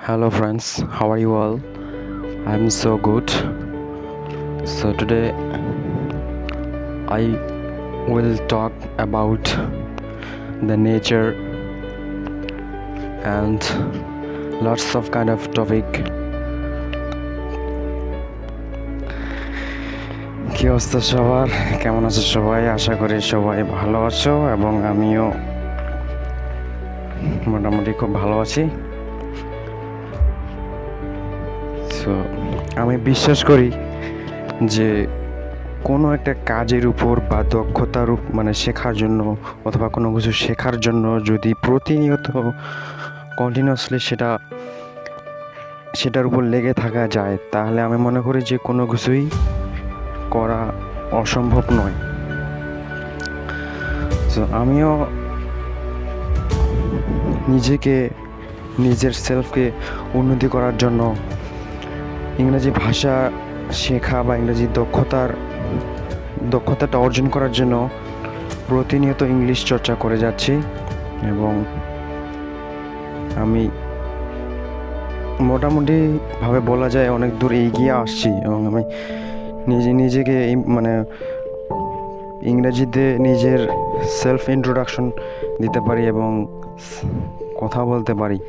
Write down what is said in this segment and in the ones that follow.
Hello friends, how are you all? I'm so good. So today I will talk about the nature and lots of kind of topic. কি অবস্থা সবার, কেমন আছো সবাই? আশা করি সবাই ভালো আছো এবং আমিও মোটামুটি খুব ভালো আছি। সো আমি বিশ্বাস করি যে কোনো একটা কাজের উপর বা দক্ষতার মানে শেখার জন্য অথবা কোনো কিছু শেখার জন্য যদি প্রতিনিয়ত কন্টিনিউয়াসলি সেটার উপর লেগে থাকা যায়, তাহলে আমি মনে করি যে কোনো কিছুই করা অসম্ভব নয়। তো আমিও নিজের সেলফকে উন্নতি করার জন্য ইংরেজি ভাষা শেখা বা ইংরেজি দক্ষতাটা অর্জন করার জন্য প্রতিনিয়ত ইংলিশ চর্চা করে যাচ্ছি এবং আমি মোটামুটিভাবে বলা যায় অনেক দূর এগিয়ে আসছি এবং আমি নিজেকে মানে ইংরেজিতে নিজের সেলফ ইন্ট্রোডাকশন দিতে পারি এবং কথা বলতে পারি।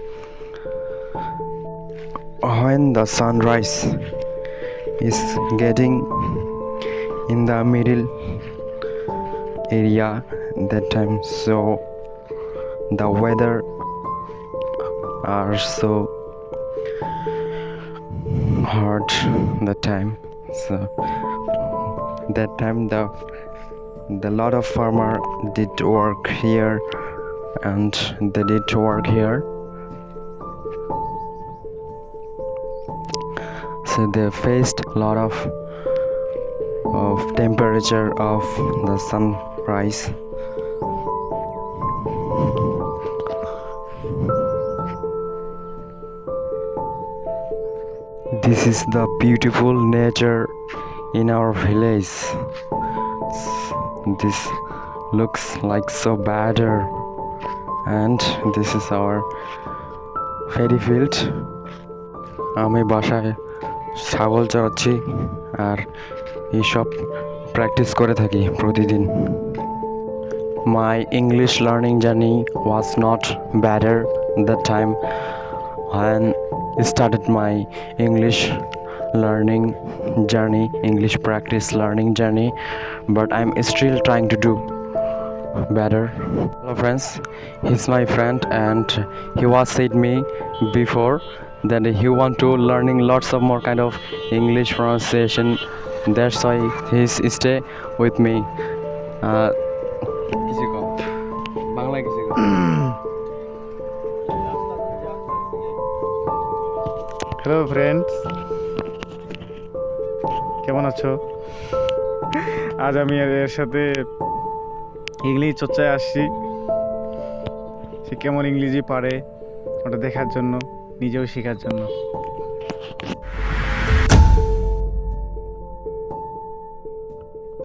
When the sunrise is getting in the middle area that time, so the weather are so hard that time. So that time the lot of farmer did work here and they did work here, so they faced a lot of temperature of the sunrise. This is the beautiful nature in our village. This looks like so better, and this is our paddy field. আমি বাসায় ছাগল চড়াচ্ছি আর এইসব practice করে থাকি প্রতিদিন। My English learning journey was not better that time when I started my English learning journey, English practice learning journey, but I'm still trying to do better. Hello friends, he's my friend and he was said me before that he want to learning lots of more kind of English pronunciation. That's why he's stay with me. Hello friends, কেমন আছো? আজ আমি এর সাথে English চর্চায় আসছি। সে কেমন ইংরেজি পারে ওটা দেখার জন্য, নিজেও শেখার জন্য।